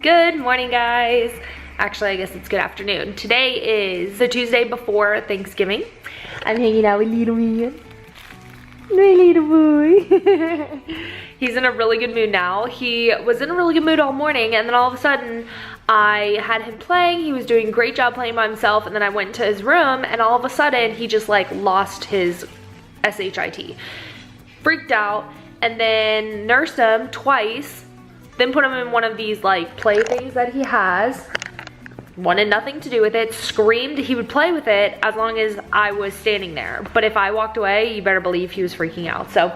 Good morning, guys. Actually, I guess it's good afternoon. Today is the Tuesday before Thanksgiving. I'm hanging out with little me. My little boy. He's in a really good mood now. He was in a really good mood all morning, and then all of a sudden I had him playing. He was doing a great job playing by himself, and then I went to his room, and all of a sudden he just like lost his SHIT. Freaked out, and then nursed him twice, then put him in one of these like play things that he has. Wanted nothing to do with it, screamed he would play with it as long as I was standing there. But if I walked away, you better believe he was freaking out. So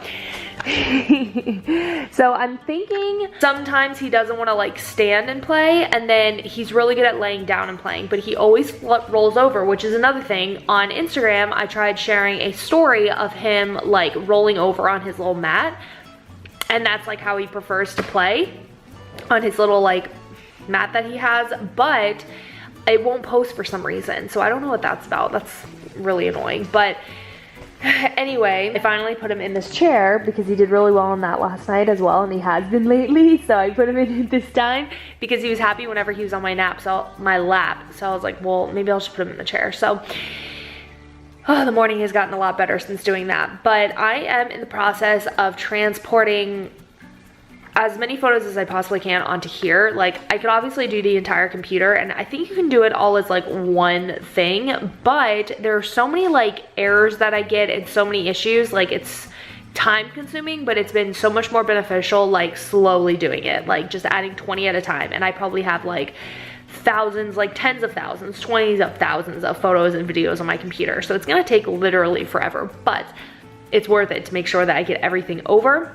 so I'm thinking sometimes he doesn't want to like stand and play, and then he's really good at laying down and playing, but he always rolls over, which is another thing. On Instagram, I tried sharing a story of him like rolling over on his little mat, and that's like how he prefers to play, on his little like mat that he has, but it won't post for some reason, so I don't know what that's about. That's really annoying. But anyway, I finally put him in this chair because he did really well on that last night as well, and he has been lately, so I put him in it this time because he was happy whenever he was on my lap, so I was like, well, maybe I'll just put him in the chair. So the morning has gotten a lot better since doing that, but I am in the process of transporting as many photos as I possibly can onto here. Like, I could obviously do the entire computer, and I think you can do it all as like one thing, but there are so many like errors that I get and so many issues. Like, it's time consuming, but it's been so much more beneficial like slowly doing it, like just adding 20 at a time. And I probably have like thousands, like tens of thousands, 20s of thousands of photos and videos on my computer. So it's gonna take literally forever, but it's worth it to make sure that I get everything over.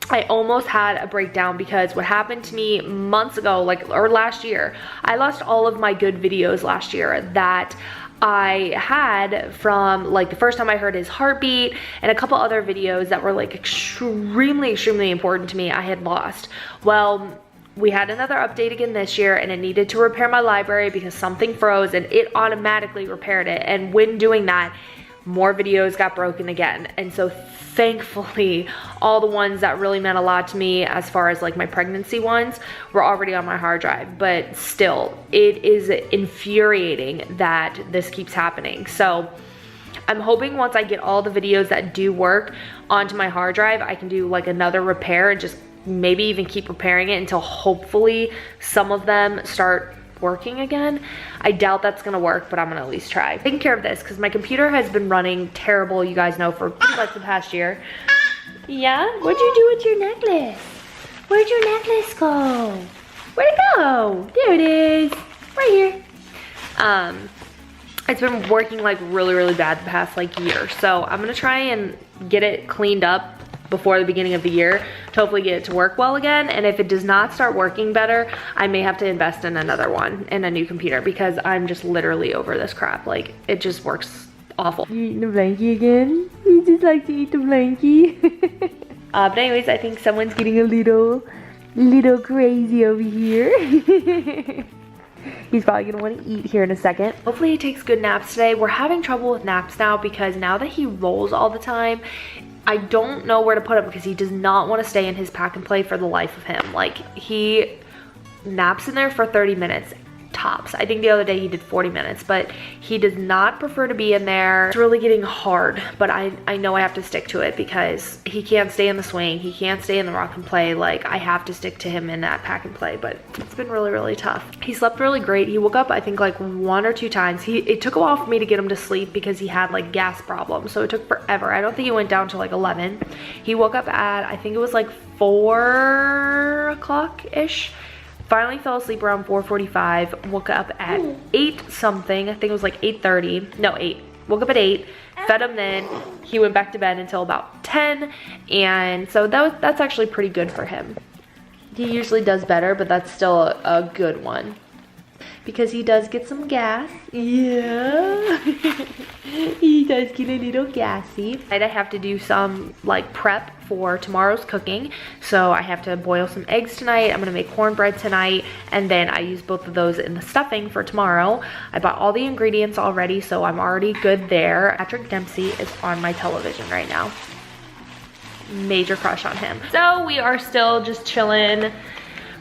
I almost had a breakdown because what happened to me months ago, or last year, I lost all of my good videos last year that I had from like the first time I heard his heartbeat, and a couple other videos that were like extremely important to me I had lost. Well, we had another update again this year, and it needed to repair my library because something froze, and it automatically repaired it. And when doing that, more videos got broken again. And so thankfully, all the ones that really meant a lot to me as far as like my pregnancy ones were already on my hard drive. But still, it is infuriating that this keeps happening. So I'm hoping once I get all the videos that do work onto my hard drive, I can do like another repair and just maybe even keep repairing it until hopefully some of them start working again. I doubt that's gonna work, but I'm gonna at least try. Taking care of this because my computer has been running terrible, you guys know, for like the past year. Yeah? What'd you do with your necklace? Where'd your necklace go? Where'd it go? There it is, right here. It's been working like really bad the past like year, so I'm gonna try and get it cleaned up before the beginning of the year to hopefully get it to work well again. And if it does not start working better, I may have to invest in another one, in a new computer, because I'm just literally over this crap. Like, it just works awful. You eating the blankie again? You just like to eat the blankie. But anyways, I think someone's getting a little crazy over here. He's probably gonna want to eat here in a second. Hopefully he takes good naps today. We're having trouble with naps now because now that he rolls all the time, I don't know where to put him because he does not want to stay in his pack and play for the life of him. Like, he naps in there for 30 minutes tops. I think the other day he did 40 minutes, but he does not prefer to be in there. It's really getting hard, but I know I have to stick to it because he can't stay in the swing. He can't stay in the rock and play. Like, I have to stick to him in that pack and play, but it's been really tough. He slept really great. He woke up, I think, like 1 or 2 times. It took a while for me to get him to sleep because he had like gas problems, so it took forever. I don't think he went down to like 11. He woke up at, I think it was like 4 o'clock-ish. Finally fell asleep around 4:45, woke up at 8 something, I think it was like 8:30, no 8, woke up at 8, fed him then, he went back to bed until about 10, and so that's actually pretty good for him. He usually does better, but that's still a good one. Because he does get some gas. Yeah. He does get a little gassy. I have to do some like prep for tomorrow's cooking. So I have to boil some eggs tonight. I'm gonna make cornbread tonight, and then I use both of those in the stuffing for tomorrow. I bought all the ingredients already, so I'm already good there. Patrick Dempsey is on my television right now. Major crush on him. So we are still just chilling,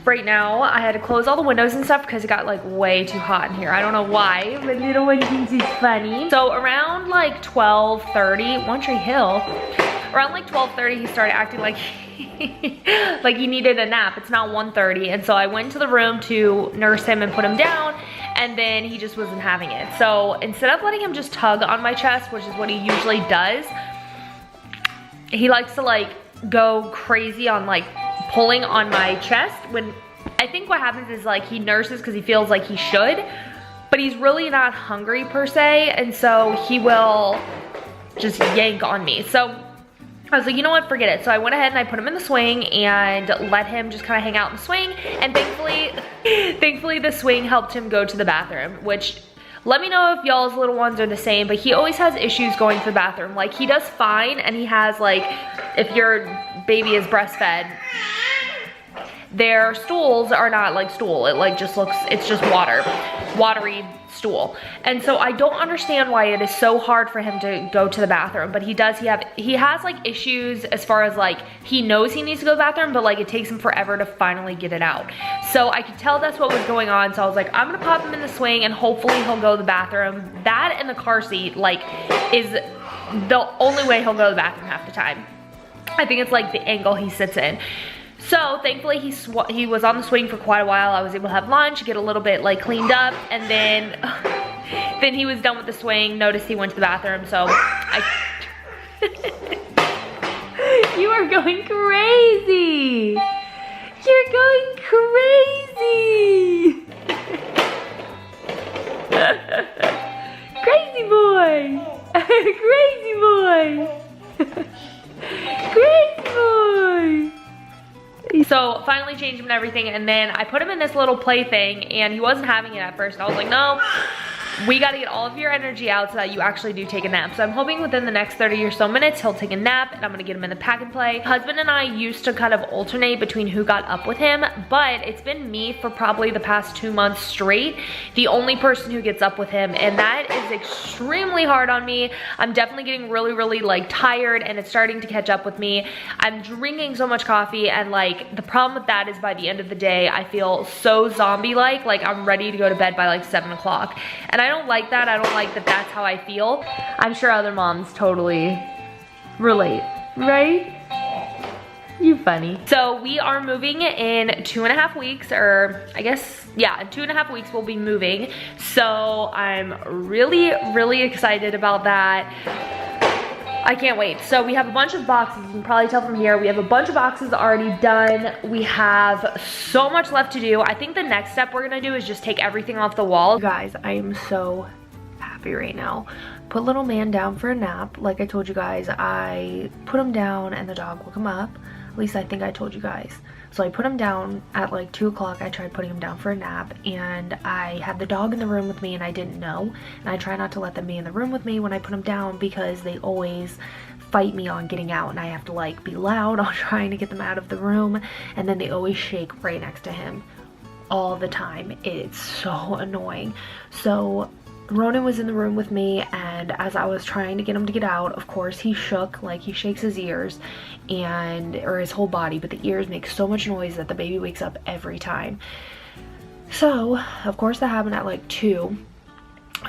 right now. I had to close all the windows and stuff because it got like way too hot in here. I don't know why, but little one thinks it's funny. So around like 12:30, One Tree Hill, around like 12:30, he started acting like like he needed a nap. It's now 1:30, and so I went to the room to nurse him and put him down, and then he just wasn't having it. So instead of letting him just tug on my chest, which is what he usually does, he likes to like go crazy on like pulling on my chest. When I think what happens is like he nurses because he feels like he should, but he's really not hungry per se, and so he will just yank on me. So I was like, you know what, forget it. So I went ahead and I put him in the swing and let him just kind of hang out in the swing, and thankfully the swing helped him go to the bathroom, which, let me know if y'all's little ones are the same, but he always has issues going to the bathroom. Like, he does fine, and he has like, if your baby is breastfed, their stools are not like stool. It like just looks, it's just watery stool. And so I don't understand why it is so hard for him to go to the bathroom, but he does. He has like issues as far as like, he knows he needs to go to the bathroom, but like it takes him forever to finally get it out. So I could tell that's what was going on. So I was like, I'm gonna pop him in the swing and hopefully he'll go to the bathroom. That and the car seat like is the only way he'll go to the bathroom half the time. I think it's like the angle he sits in. So thankfully he was on the swing for quite a while. I was able to have lunch, get a little bit like cleaned up, and then he was done with the swing. Noticed he went to the bathroom, so you are going crazy. You're going crazy. Crazy boy. Crazy boy. Crazy boy. So finally changed him and everything, and then I put him in this little play thing, and he wasn't having it at first. I was like, no, we gotta get all of your energy out so that you actually do take a nap. So I'm hoping within the next 30 or so minutes he'll take a nap, and I'm gonna get him in the pack and play. Husband and I used to kind of alternate between who got up with him, but it's been me for probably the past 2 months straight, the only person who gets up with him, and that is extremely hard on me. I'm definitely getting really like tired, and it's starting to catch up with me. I'm drinking so much coffee, and like the problem with that is by the end of the day I feel so zombie-like, like I'm ready to go to bed by like 7 o'clock, and I don't like that. I don't like that that's how I feel. I'm sure other moms totally relate, right? You funny. So we are moving in 2.5 weeks, or I guess, yeah, in 2.5 weeks we'll be moving. So I'm really excited about that. I can't wait. So we have a bunch of boxes. You can probably tell from here. We have a bunch of boxes already done. We have so much left to do. I think the next step we're gonna do is just take everything off the wall. You guys, I am so happy right now. Put little man down for a nap. Like I told you guys, I put him down and the dog woke him up. At least I think I told you guys. So I put him down at like 2 o'clock. I tried putting him down for a nap, and I had the dog in the room with me and I didn't know. And I try not to let them be in the room with me when I put him down because they always fight me on getting out, and I have to like be loud on trying to get them out of the room, and then they always shake right next to him all the time. It's so annoying. So Ronan was in the room with me, and as I was trying to get him to get out, of course he shook, like he shakes his ears or his whole body, but the ears make so much noise that the baby wakes up every time. So of course that happened at like 2.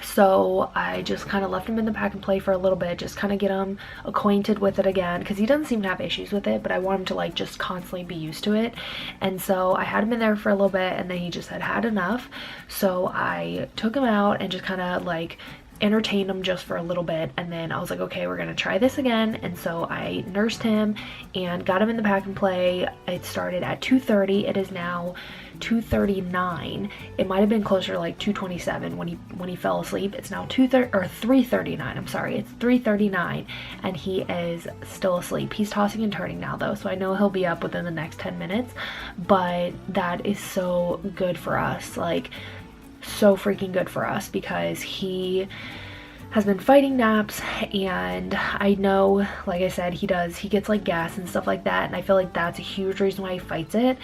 So I just kind of left him in the pack and play for a little bit, just kind of get him acquainted with it again, because he doesn't seem to have issues with it, but I want him to like just constantly be used to it. And so I had him in there for a little bit, and then he just had enough. So I took him out and just kind of like entertained him just for a little bit, and then I was like, okay, we're gonna try this again. And so I nursed him and got him in the pack and play. It started at 2:30. It is now 2:39. It might have been closer to like 2:27 when he fell asleep. It's now 3:39. I'm sorry, it's 3:39, and he is still asleep. He's tossing and turning now though, so I know he'll be up within the next 10 minutes. But that is so good for us, like so freaking good for us, because he has been fighting naps, and I know, like I said, he gets like gas and stuff like that, and I feel like that's a huge reason why he fights it.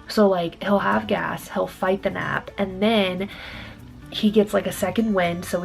So like he'll have gas, he'll fight the nap, and then he gets like a second wind, so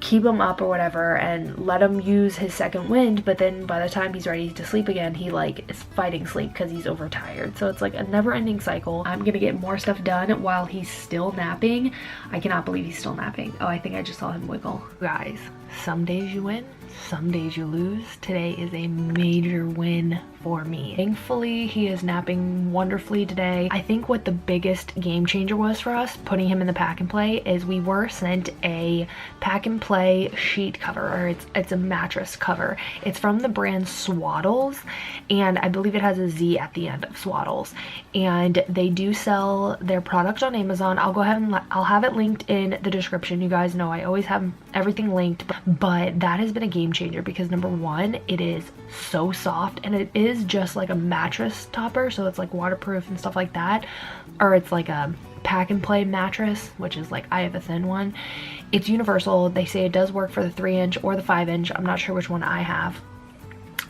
keep him up or whatever and let him use his second wind, but then by the time he's ready to sleep again, he like is fighting sleep because he's overtired. So it's like a never-ending cycle. I'm gonna get more stuff done while he's still napping. I cannot believe he's still napping. Oh, I think I just saw him wiggle. Guys, some days you win, some days you lose. Today is a major win for me. Thankfully, he is napping wonderfully today. I think what the biggest game changer was for us putting him in the pack and play is we were sent a pack and play sheet cover, or it's a mattress cover. It's from the brand Swaddles, and I believe it has a Z at the end of Swaddles, and they do sell their product on Amazon. I'll go ahead and I'll have it linked in the description. You guys know I always have everything linked, but that has been a game changer because number one, it is so soft, and it is just like a mattress topper, so it's like waterproof and stuff like that, or it's like a pack and play mattress, which is like I have a thin one. It's universal. They say it does work for the 3-inch or the 5-inch. I'm not sure which one I have,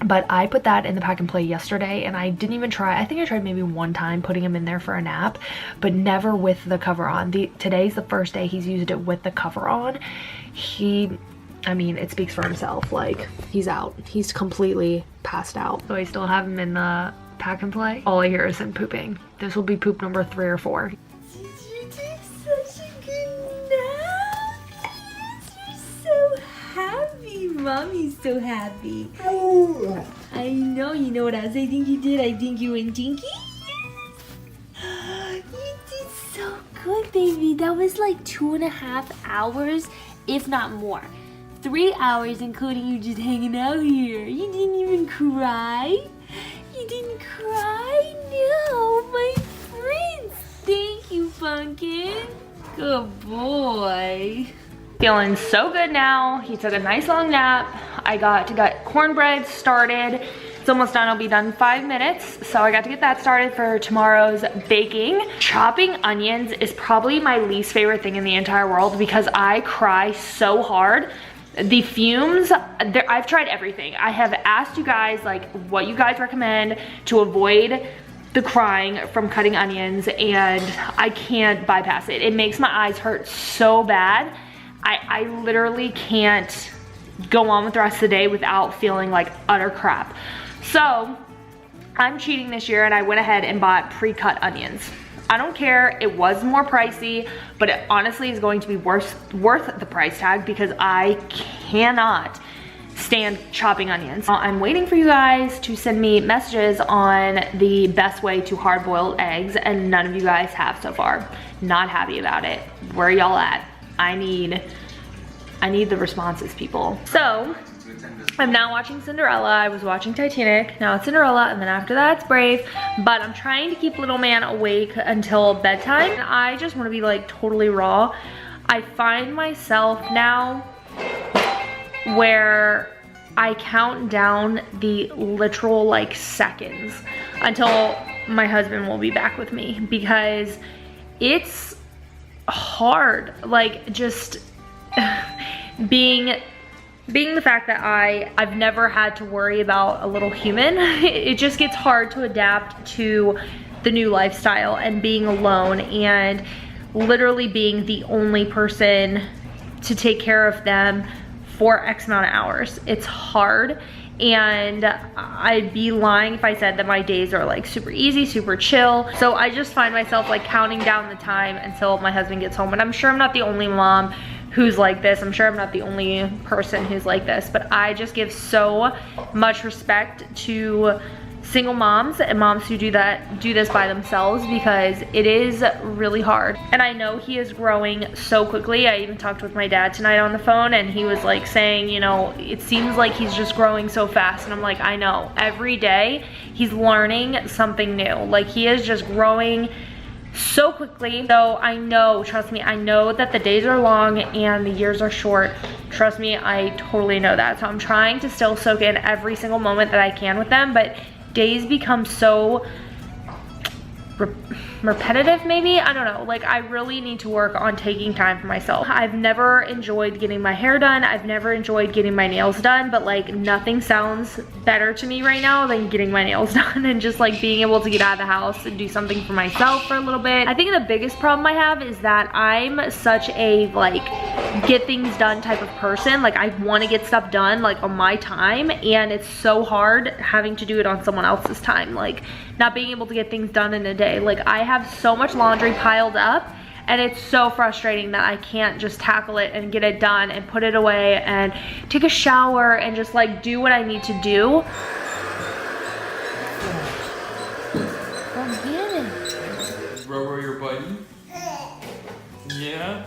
but I put that in the pack and play yesterday, and I didn't even try. I think I tried maybe one time putting him in there for a nap, but never with the cover on. Today's the first day he's used it with the cover on. I mean, it speaks for himself. Like, he's out. He's completely passed out. So I still have him in the pack and play. All I hear is him pooping. This will be poop number 3 or 4. Did you do such a good nap? Yes, you're so happy. Mommy's so happy. Oh, I know. You know what else I think you did? I think you went dinky. Yes. You did so good, baby. That was like 2.5 hours, if not more. 3 hours, including you just hanging out here. You didn't even cry? You didn't cry? No, my prince. Thank you, Pumpkin. Good boy. Feeling so good now. He took a nice long nap. I got to get cornbread started. It's almost done. I'll be done in 5 minutes. So I got to get that started for tomorrow's baking. Chopping onions is probably my least favorite thing in the entire world because I cry so hard. The fumes, I've tried everything. I have asked you guys like what you guys recommend to avoid the crying from cutting onions, and I can't bypass it. It makes my eyes hurt so bad. I literally can't go on with the rest of the day without feeling like utter crap. So I'm cheating this year and I went ahead and bought pre-cut onions. I don't care, it was more pricey, but it honestly is going to be worth the price tag because I cannot stand chopping onions. I'm waiting for you guys to send me messages on the best way to hard-boiled eggs, and none of you guys have so far. Not happy about it. Where y'all at? I need the responses, people. So I'm now watching Cinderella. I was watching Titanic, now it's Cinderella, and then after that it's Brave. But I'm trying to keep little man awake until bedtime. And I just want to be like totally raw. I find myself now where I count down the literal like seconds until my husband will be back with me, because it's hard, like just being the fact that I've never had to worry about a little human. It just gets hard to adapt to the new lifestyle and being alone and literally being the only person to take care of them for X amount of hours. It's hard, and I'd be lying if I said that my days are like super easy, super chill. So I just find myself like counting down the time until my husband gets home. And I'm sure I'm not the only mom who's like this. I'm sure I'm not the only person who's like this, but I just give so much respect to single moms and moms who do this by themselves, because it is really hard. And I know he is growing so quickly. I even talked with my dad tonight on the phone, and he was like saying, you know, it seems like he's just growing so fast. And I'm like, I know, every day he's learning something new. Like, he is just growing so quickly. So I know, trust me, I know that the days are long and the years are short. Trust me, I totally know that. So I'm trying to still soak in every single moment that I can with them, but days become so repetitive maybe. I don't know, like I really need to work on taking time for myself. I've never enjoyed getting my hair done. I've never enjoyed getting my nails done, but like nothing sounds better to me right now than getting my nails done and just like being able to get out of the house and do something for myself for a little bit. I think the biggest problem I have is that I'm such a like get things done type of person. Like I want to get stuff done like on my time, and it's so hard having to do it on someone else's time, like not being able to get things done in a day. Like I have so much laundry piled up, and it's so frustrating that I can't just tackle it and get it done and put it away and take a shower and just like do what I need to do. Rubber your buddy? Yeah?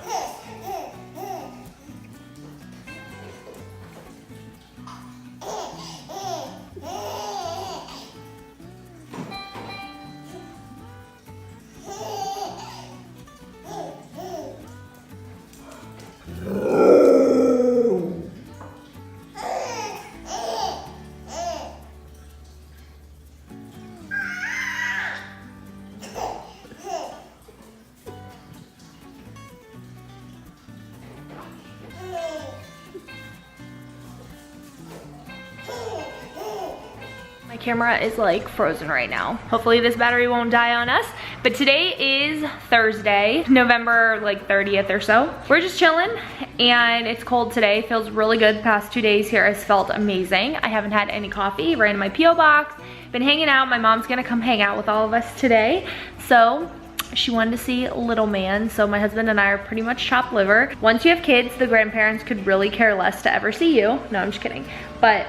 My camera is like frozen right now. Hopefully this battery won't die on us. But today is Thursday, November like 30th or so. We're just chilling and it's cold today. Feels really good. The past 2 days here has felt amazing. I haven't had any coffee, ran in my P.O. box, been hanging out. My mom's gonna come hang out with all of us today. So she wanted to see little man, so my husband and I are pretty much chopped liver. Once you have kids, the grandparents could really care less to ever see you. No, I'm just kidding. But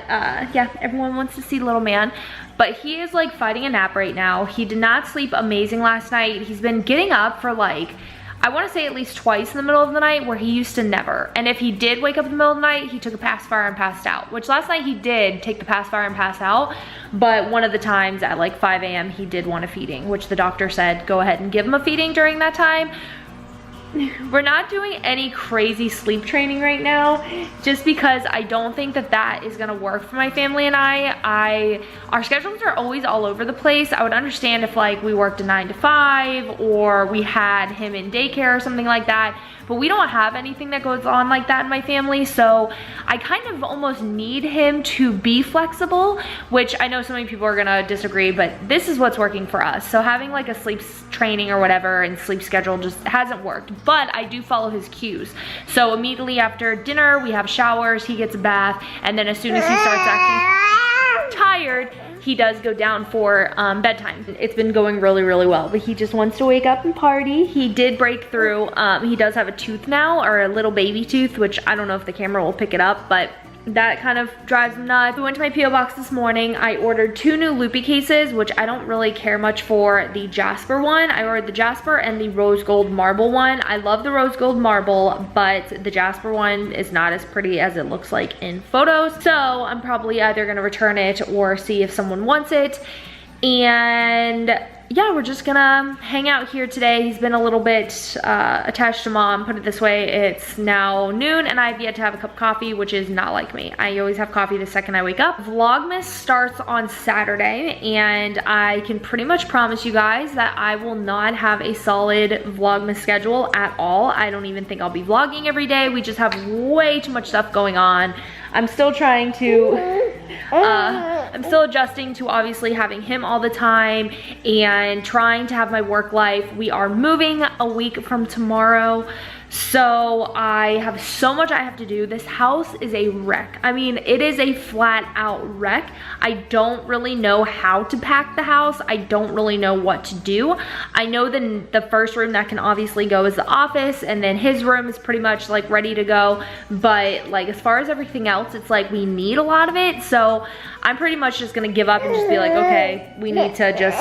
yeah, everyone wants to see little man. But he is like fighting a nap right now. He did not sleep amazing last night. He's been getting up for like, I want to say at least twice in the middle of the night, where he used to never. And if he did wake up in the middle of the night, he took a pacifier and passed out, which last night he did take the pacifier and pass out. But one of the times at like 5 a.m. he did want a feeding, which the doctor said, go ahead and give him a feeding during that time. We're not doing any crazy sleep training right now, just because I don't think that that is gonna work for my family and I. Our schedules are always all over the place. I would understand if like we worked a 9 to 5 or we had him in daycare or something like that, but we don't have anything that goes on like that in my family, so I kind of almost need him to be flexible, which I know so many people are gonna disagree, but this is what's working for us. So having like a sleep training or whatever and sleep schedule just hasn't worked, but I do follow his cues. So immediately after dinner, we have showers, he gets a bath, and then as soon as he starts acting tired, he does go down for bedtime. It's been going really, really well, but he just wants to wake up and party. He did break through. He does have a tooth now, or a little baby tooth, which I don't know if the camera will pick it up, but that kind of drives him nuts. We went to my P.O. box this morning. I ordered 2 new loopy cases, which I don't really care much for the Jasper one. I ordered the Jasper and the rose gold marble one. I love the rose gold marble, but the Jasper one is not as pretty as it looks like in photos. So I'm probably either gonna return it or see if someone wants it. And yeah, we're just gonna hang out here today. He's been a little bit attached to mom, put it this way. It's now noon and I've yet to have a cup of coffee, which is not like me. I always have coffee the second I wake up. Vlogmas starts on Saturday, and I can pretty much promise you guys that I will not have a solid Vlogmas schedule at all. I don't even think I'll be vlogging every day. We just have way too much stuff going on. I'm still trying to, I'm still adjusting to obviously having him all the time and trying to have my work life. We are moving a week from tomorrow, so I have so much I have to do. This house is a wreck. I mean, it is a flat out wreck. I don't really know how to pack the house. I don't really know what to do. I know the first room that can obviously go is the office, and then his room is pretty much like ready to go. But like as far as everything else, it's like we need a lot of it. So I'm pretty much just gonna give up and just be like, okay, we need to just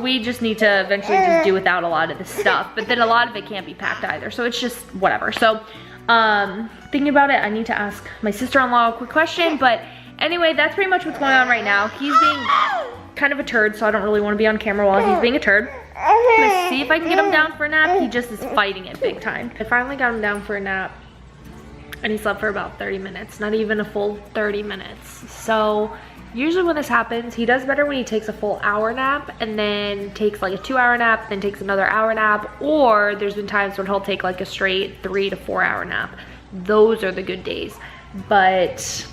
we just need to eventually just do without a lot of this stuff, but then a lot of it can't be packed either, so it's just whatever. So thinking about it, I need to ask my sister-in-law a quick question, but anyway, that's pretty much what's going on right now. He's being kind of a turd, so I don't really want to be on camera while he's being a turd. I'm gonna see if I can get him down for a nap. He just is fighting it big time. I finally got him down for a nap, and he slept for about 30 minutes, not even a full 30 minutes. So Usually when this happens, he does better when he takes a full hour nap and then takes like a 2-hour nap, then takes another hour nap, or there's been times when he'll take like a straight 3 to 4 hour nap. Those are the good days. But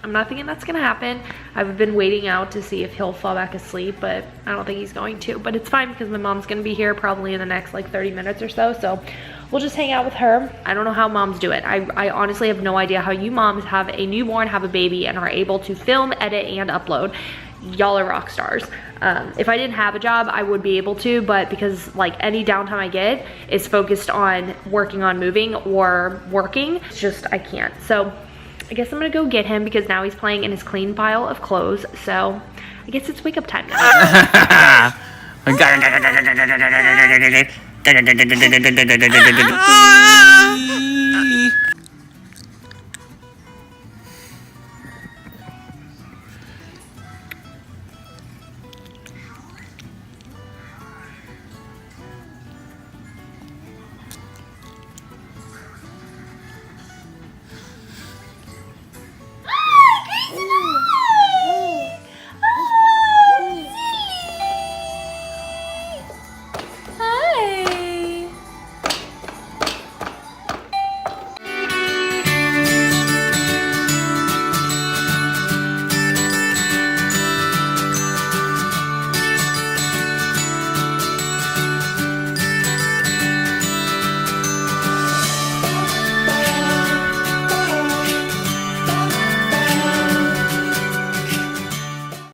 I'm not thinking that's gonna happen. I've been waiting out to see if he'll fall back asleep, but I don't think he's going to. But it's fine because my mom's gonna be here probably in the next like 30 minutes or so. So we'll just hang out with her. I don't know how moms do it. I honestly have no idea how you moms have a newborn, have a baby, and are able to film, edit, and upload. Y'all are rock stars. If I didn't have a job, I would be able to, but because like any downtime I get is focused on working on moving or working, it's just, I can't. So I guess I'm gonna go get him because now he's playing in his clean pile of clothes. So I guess it's wake up time now.